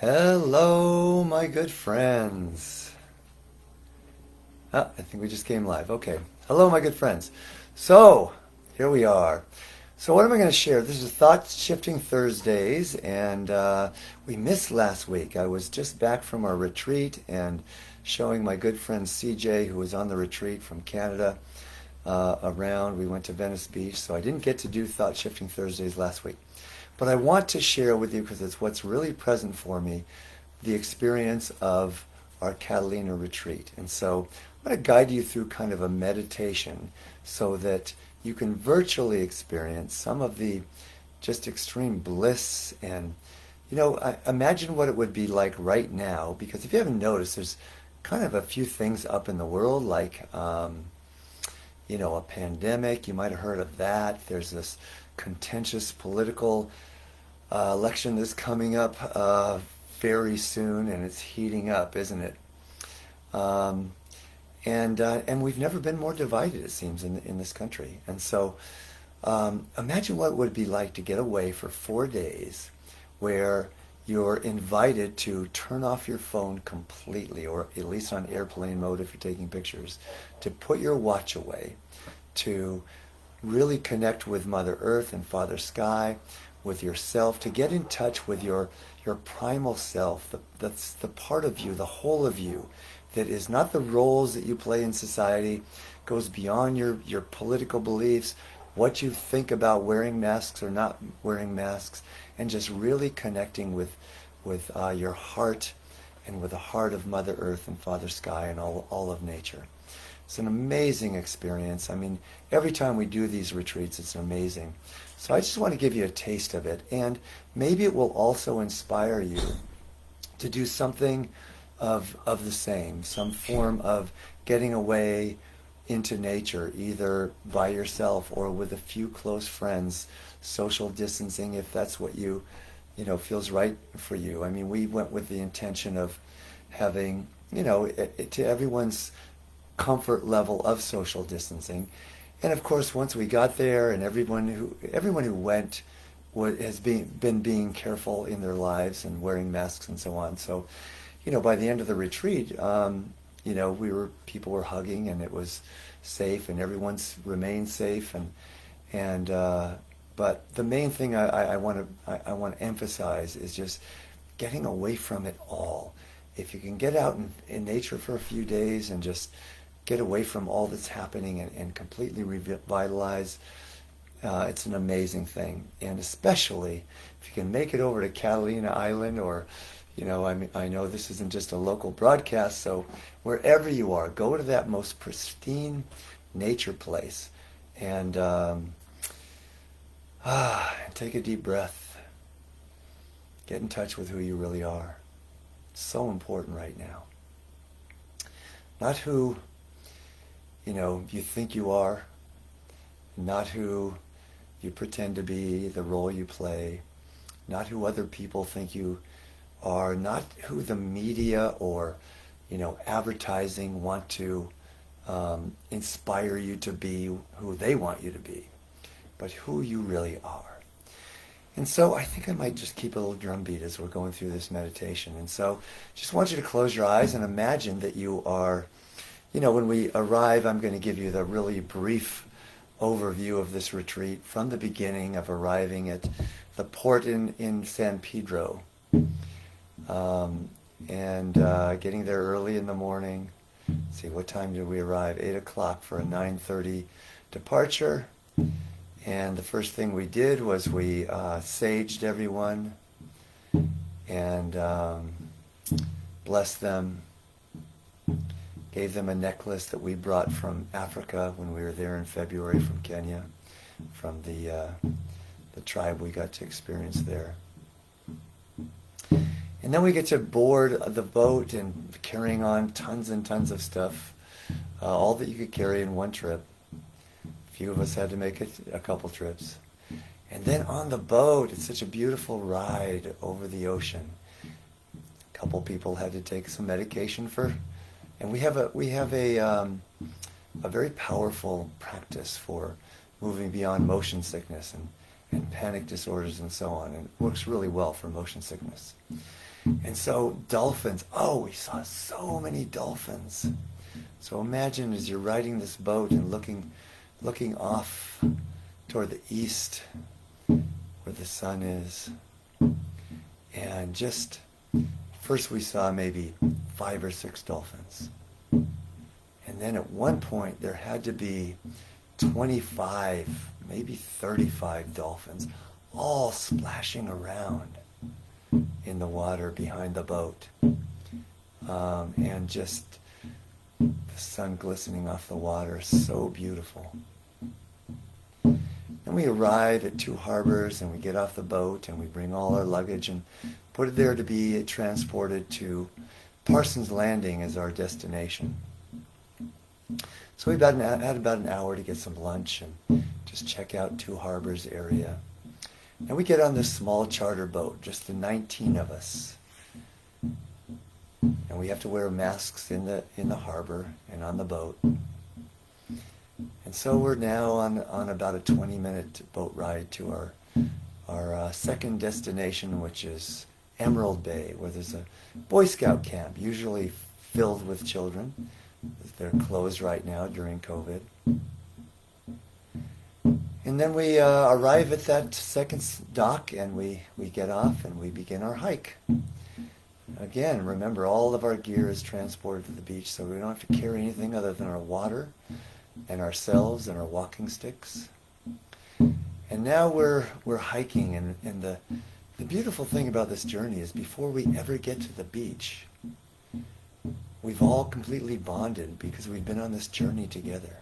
Hello, my good friends. I think we just came live. Okay. Hello, my good friends. So, here we are. So, what am I going to share? This is Thought Shifting Thursdays, and we missed last week. I was just back from our retreat and showing my good friend CJ, who was on the retreat from Canada, around. We went to Venice Beach, so I didn't get to do Thought Shifting Thursdays last week. But I want to share with you, because it's what's really present for me, the experience of our Catalina retreat. And so I'm going to guide you through kind of a meditation so that you can virtually experience some of the just extreme bliss and, imagine what it would be like right now. Because if you haven't noticed, there's kind of a few things up in the world, like a pandemic. You might have heard of that. There's this contentious political election that's coming up very soon, and it's heating up, isn't it? Um, and we've never been more divided, it seems, in this country. And so, imagine what it would be like to get away for 4 days, where you're invited to turn off your phone completely, or at least on airplane mode if you're taking pictures, to put your watch away, to really connect with Mother Earth and Father Sky, with yourself, to get in touch with your primal self, that's the part of you, the whole of you, that is not the roles that you play in society, goes beyond your political beliefs, what you think about wearing masks or not wearing masks, and just really connecting with your heart and with the heart of Mother Earth and Father Sky and all of nature. It's an amazing experience. I mean, every time we do these retreats, it's amazing. So I just want to give you a taste of it, and maybe it will also inspire you to do something of the same, some form of getting away into nature, either by yourself or with a few close friends, social distancing if that's what feels right for you. I mean, we went with the intention of having, to everyone's comfort level of social distancing. And of course, once we got there, and everyone who went has been being careful in their lives and wearing masks and so on. So, by the end of the retreat, people were hugging, and it was safe, and everyone's remained safe, and but the main thing I want to emphasize is just getting away from it all. If you can get out in nature for a few days and just get away from all that's happening and completely revitalize, it's an amazing thing. And especially if you can make it over to Catalina Island, or, I know this isn't just a local broadcast, so wherever you are, go to that most pristine nature place and take a deep breath. Get in touch with who you really are. It's so important right now. Not who you think you are, not who you pretend to be, the role you play, not who other people think you are, not who the media or, advertising want to inspire you to be who they want you to be, but who you really are. And so I think I might just keep a little drum beat as we're going through this meditation. And so just want you to close your eyes and imagine that you are, when we arrive, I'm going to give you the really brief overview of this retreat from the beginning of arriving at the port in San Pedro, and getting there early in the morning. Let's see, what time did we arrive? 8 o'clock for a 9:30 departure. And the first thing we did was we saged everyone and blessed them. Gave them a necklace that we brought from Africa when we were there in February, from Kenya, from the tribe we got to experience there. And then we get to board the boat and carrying on tons and tons of stuff, all that you could carry in one trip. A few of us had to make it a couple trips. And then on the boat, it's such a beautiful ride over the ocean. A couple people had to take some medication and we have a very powerful practice for moving beyond motion sickness, and panic disorders and so on. And it works really well for motion sickness. And so dolphins, we saw so many dolphins. So imagine as you're riding this boat and looking off toward the east where the sun is. And just first we saw maybe 5 or 6 dolphins. And then at one point there had to be 25, maybe 35 dolphins, all splashing around in the water behind the boat. And just the sun glistening off the water, so beautiful. Then we arrive at 2 harbors and we get off the boat and we bring all our luggage and put it there to be transported to Parsons Landing as our destination. So we had about an hour to get some lunch and just check out 2 harbors area. And we get on this small charter boat, just the 19 of us. And we have to wear masks in the harbor and on the boat. And so we're now on about a 20-minute boat ride to our second destination, which is Emerald Bay, where there's a Boy Scout camp, usually filled with children. They're closed right now during COVID. And then we arrive at that second dock and we get off and we begin our hike. Again, remember, all of our gear is transported to the beach, so we don't have to carry anything other than our water and ourselves and our walking sticks. And now we're hiking, and the beautiful thing about this journey is before we ever get to the beach, we've all completely bonded because we've been on this journey together.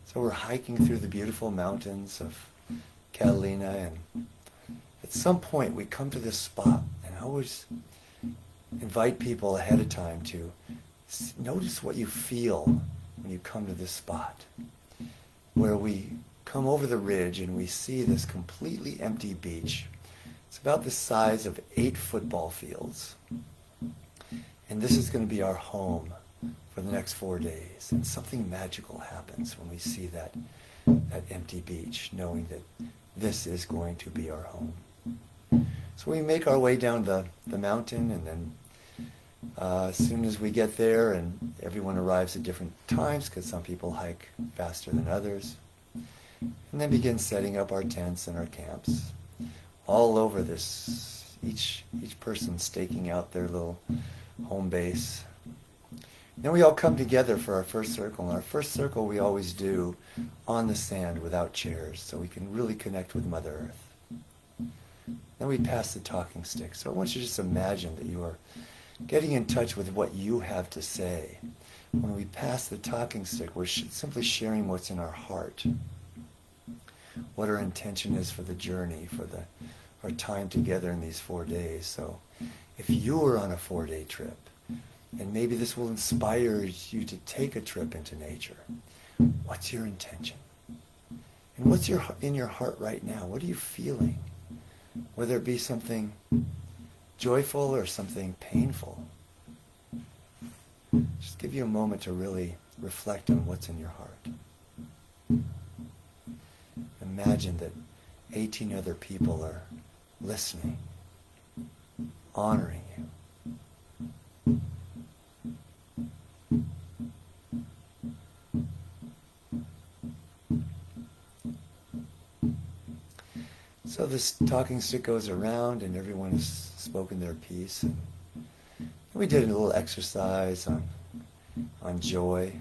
So we're hiking through the beautiful mountains of Catalina, and at some point we come to this spot, and I always invite people ahead of time to notice what you feel when you come to this spot, where we come over the ridge and we see this completely empty beach. It's about the size of 8 football fields. And this is going to be our home for the next 4 days. And something magical happens when we see that empty beach, knowing that this is going to be our home. So we make our way down the mountain, and then as soon as we get there, and everyone arrives at different times because some people hike faster than others, and then begin setting up our tents and our camps all over this, each person staking out their little home base. Then we all come together for our first circle, and our first circle we always do on the sand without chairs, so we can really connect with Mother Earth. Then we pass the talking stick. So I want you to just imagine that you are getting in touch with what you have to say. When we pass the talking stick, we're simply sharing what's in our heart, what our intention is for the journey, for our time together in these 4 days. So if you were on a 4-day trip, and maybe this will inspire you to take a trip into nature, what's your intention? And what's in your heart right now? What are you feeling? Whether it be something joyful or something painful. Just give you a moment to really reflect on what's in your heart. Imagine that 18 other people are listening, honoring you. So this talking stick goes around and everyone has spoken their piece. And we did a little exercise on joy.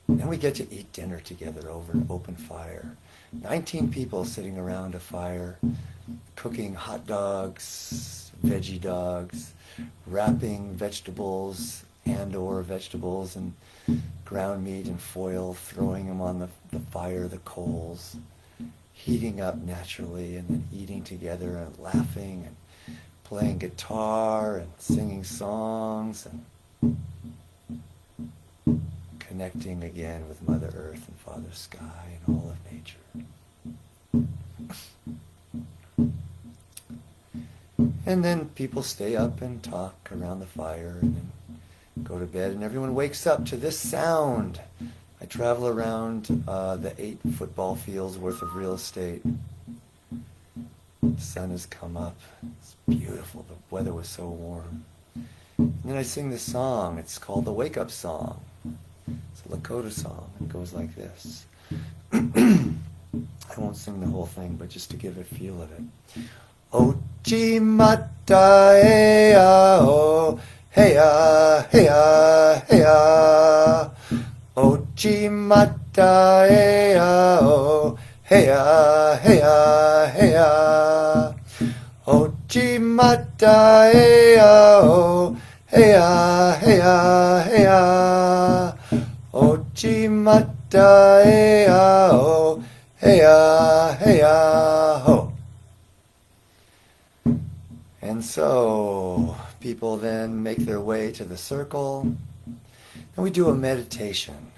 Then we get to eat dinner together over an open fire. 19 people sitting around a fire, cooking hot dogs, veggie dogs, wrapping vegetables and/or vegetables and ground meat and foil, throwing them on the fire, the coals, heating up naturally, and then eating together and laughing and playing guitar and singing songs and connecting again with Mother Earth and Father Sky and all of nature. And then people stay up and talk around the fire and then go to bed, and everyone wakes up to this sound. I travel around the 8 football fields worth of real estate, The sun has come up. It's beautiful. The weather was so warm. And then I sing this song. It's called the Wake Up Song. It's a Lakota song. It goes like this. I won't sing the whole thing, but just to give a feel of it. Ochi mata ea o, heya, heya, heya. Ochi mata ea o, heya, heya, heya. Ochi mata ea o, heya, heya, heya. Ochi mata ea o, heya, heya, ho. And so people then make their way to the circle, and we do a meditation,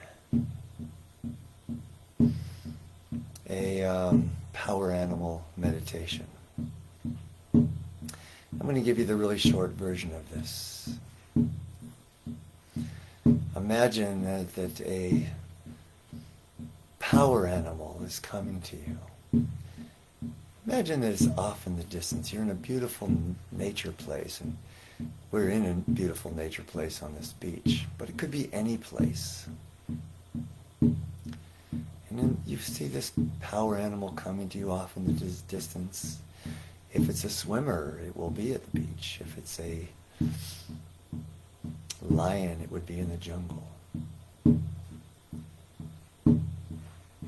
a power animal meditation. I'm going to give you the really short version of this. Imagine that a power animal is coming to you. Imagine that it's off in the distance. You're in a beautiful nature place, and we're in a beautiful nature place on this beach, but it could be any place. And then you see this power animal coming to you off in the distance. If it's a swimmer, it will be at the beach. If it's a lion, it would be in the jungle.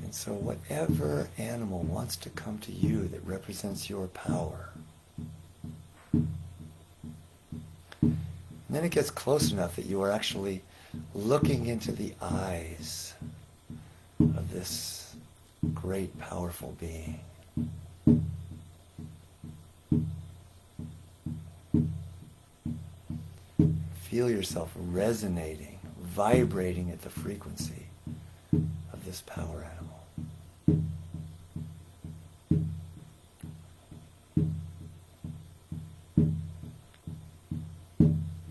And so whatever animal wants to come to you that represents your power, and then it gets close enough that you are actually looking into the eyes of this great, powerful being. Feel yourself resonating, vibrating at the frequency of this power animal.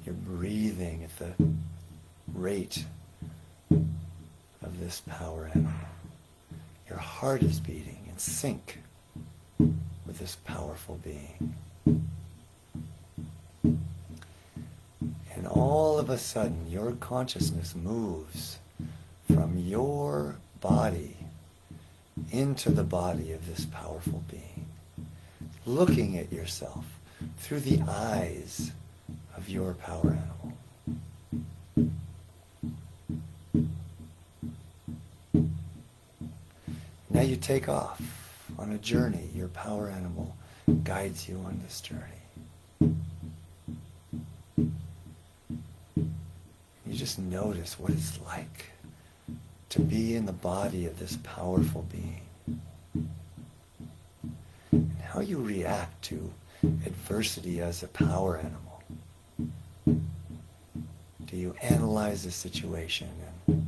You're breathing at the rate of this power animal. Your heart is beating in sync with this powerful being. And all of a sudden, your consciousness moves from your body into the body of this powerful being, looking at yourself through the eyes of your power animal. Now you take off on a journey. Your power animal guides you on this journey. You just notice what it's like to be in the body of this powerful being, and how you react to adversity as a power animal. Do you analyze the situation and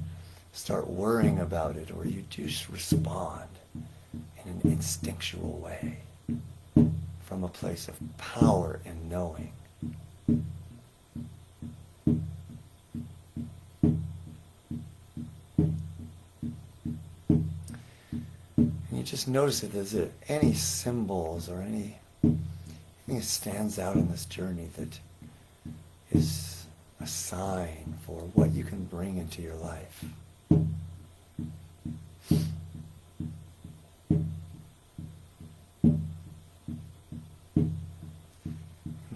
start worrying about it, or you just respond in an instinctual way from a place of power and knowing? You just notice if there's any symbols or anything that stands out in this journey that is a sign for what you can bring into your life. And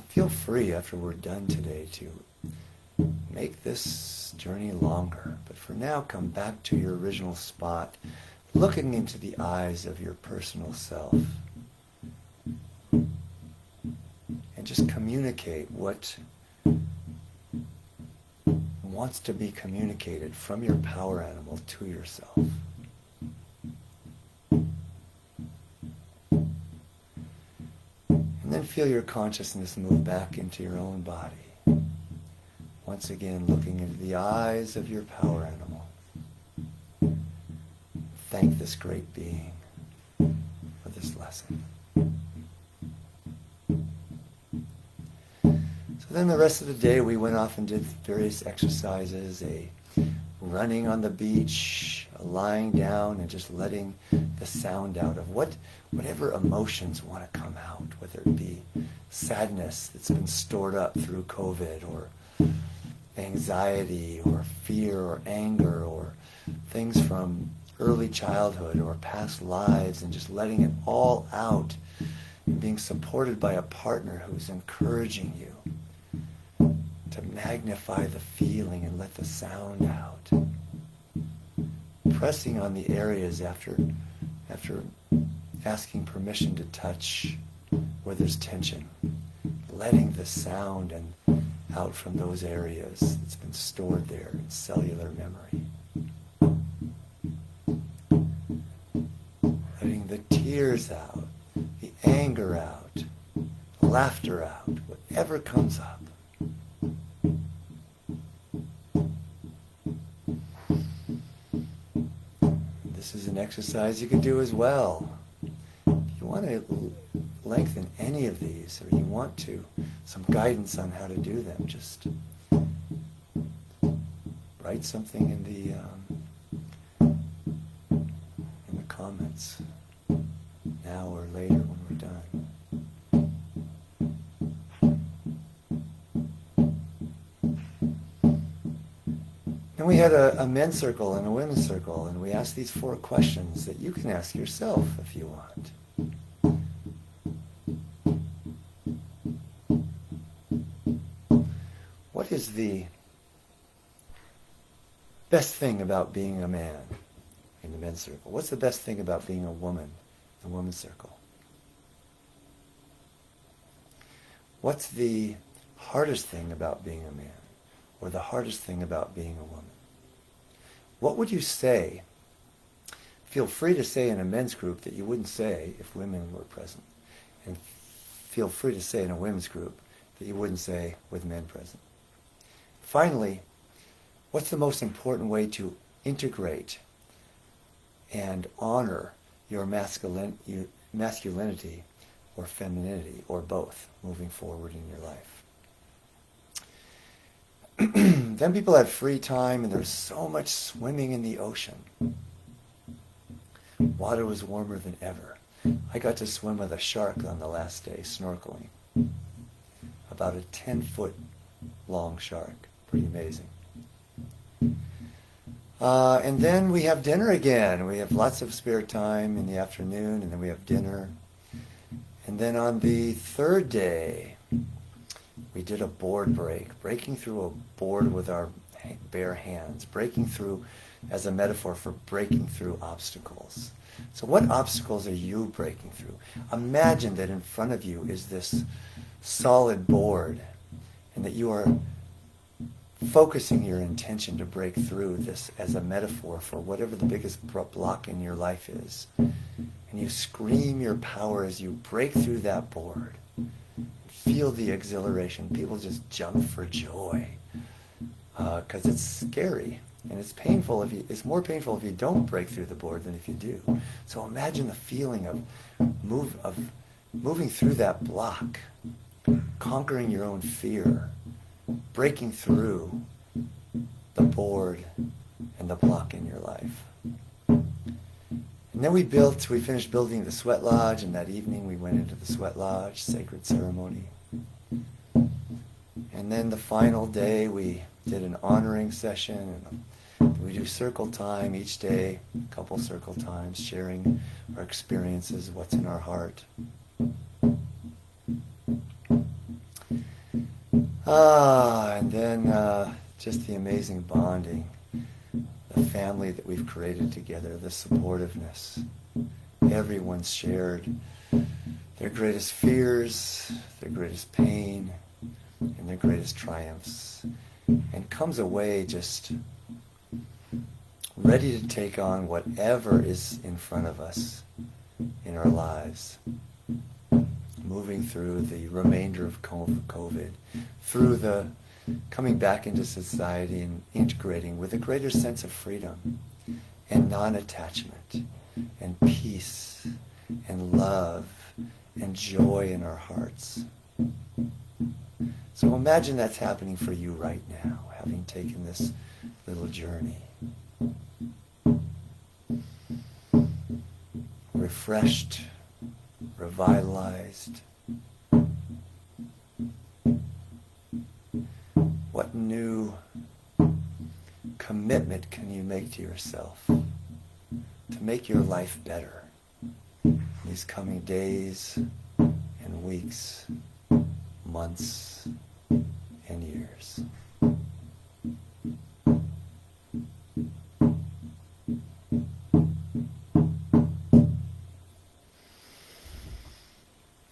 feel free after we're done today to make this journey longer. But for now, come back to your original spot, looking into the eyes of your personal self, and just communicate what wants to be communicated from your power animal to yourself. And then feel your consciousness move back into your own body, once again looking into the eyes of your power animal. Thank this great being for this lesson. So then the rest of the day we went off and did various exercises, a running on the beach, a lying down and just letting the sound out of whatever emotions want to come out, whether it be sadness that's been stored up through COVID, or anxiety, or fear, or anger, or things from early childhood or past lives, and just letting it all out and being supported by a partner who's encouraging you to magnify the feeling and let the sound out. Pressing on the areas after asking permission to touch where there's tension. Letting the sound and out from those areas that's been stored there in cellular memory. Letting the tears out, the anger out, laughter out, whatever comes up. This is an exercise you can do as well. If you want to lengthen any of these, or you want some guidance on how to do them, just write something in the comments now or later when we're done. And we had a men's circle and a women's circle, and we asked these 4 questions that you can ask yourself if you want. What is the best thing about being a man in the men's circle? What's the best thing about being a woman in the women's circle? What's the hardest thing about being a man, or the hardest thing about being a woman? What would you say? Feel free to say in a men's group that you wouldn't say if women were present. And feel free to say in a women's group that you wouldn't say with men present. Finally, what's the most important way to integrate and honor your masculinity or femininity, or both, moving forward in your life? Then people had free time, and there's so much swimming in the ocean. Water was warmer than ever. I got to swim with a shark on the last day, snorkeling. About a 10-foot long shark. Pretty amazing. And then we have dinner again. We have lots of spare time in the afternoon, and then we have dinner. And then on the 3rd day, we did a board break, breaking through a board with our bare hands, breaking through as a metaphor for breaking through obstacles. So what obstacles are you breaking through? Imagine that in front of you is this solid board, and that you are focusing your intention to break through this as a metaphor for whatever the biggest block in your life is. And you scream your power as you break through that board. Feel the exhilaration. People just jump for joy because it's scary, and it's painful. It's more painful if you don't break through the board than if you do. So imagine the feeling of moving through that block, conquering your own fear, breaking through the board and the block in your life. And then we finished building the sweat lodge, and that evening we went into the sweat lodge, sacred ceremony. And then the final day we did an honoring session, and we do circle time each day, a couple circle times, sharing our experiences, what's in our heart. And then just the amazing bonding, the family that we've created together, the supportiveness. Everyone's shared their greatest fears, their greatest pain, and their greatest triumphs, and comes away just ready to take on whatever is in front of us in our lives, moving through the remainder of COVID, through the coming back into society and integrating with a greater sense of freedom and non-attachment and peace and love and joy in our hearts. So imagine that's happening for you right now, having taken this little journey. refreshed, revitalized? What new commitment can you make to yourself to make your life better these coming days and weeks, months, and years?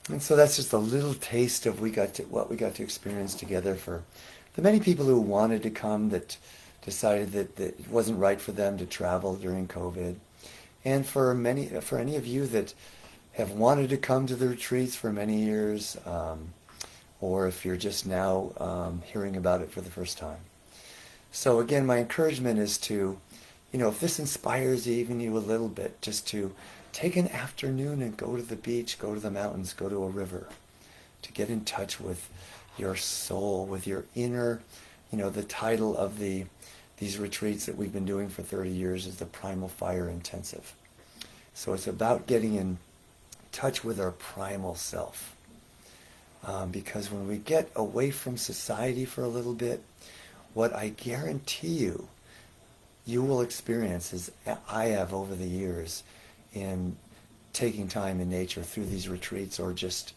And so that's just a little taste of what we got to experience together for the many people who wanted to come that decided that it wasn't right for them to travel during COVID. And for any of you that have wanted to come to the retreats for many years, or if you're just now hearing about it for the first time. So again, my encouragement is to, if this inspires even you a little bit, just to take an afternoon and go to the beach, go to the mountains, go to a river, to get in touch with your soul, with your inner, the title of these retreats that we've been doing for 30 years is the Primal Fire Intensive. So it's about getting in touch with our primal self. Because when we get away from society for a little bit, what I guarantee you will experience, as I have over the years, in taking time in nature through these retreats, or just,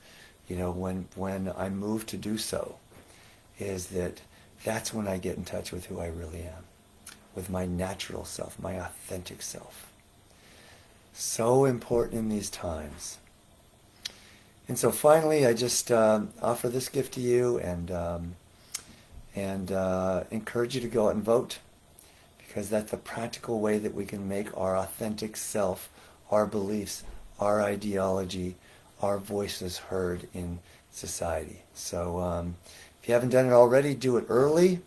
when I move to do so, is that's when I get in touch with who I really am, with my natural self, my authentic self. So important in these times. And so finally, I just offer this gift to you and encourage you to go out and vote, because that's the practical way that we can make our authentic self, our beliefs, our ideology, our voices heard in society. So if you haven't done it already, do it early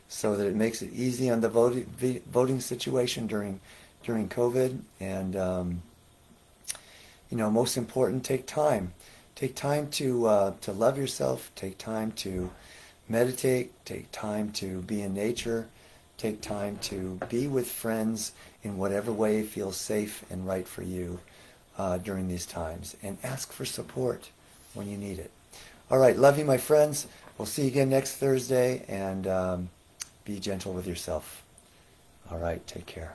so that it makes it easy on the voting situation during COVID. And most important, take time. Take time to love yourself. Take time to meditate. Take time to be in nature. Take time to be with friends in whatever way feels safe and right for you during these times. And ask for support when you need it. All right, love you, my friends. We'll see you again next Thursday, and be gentle with yourself. All right, take care.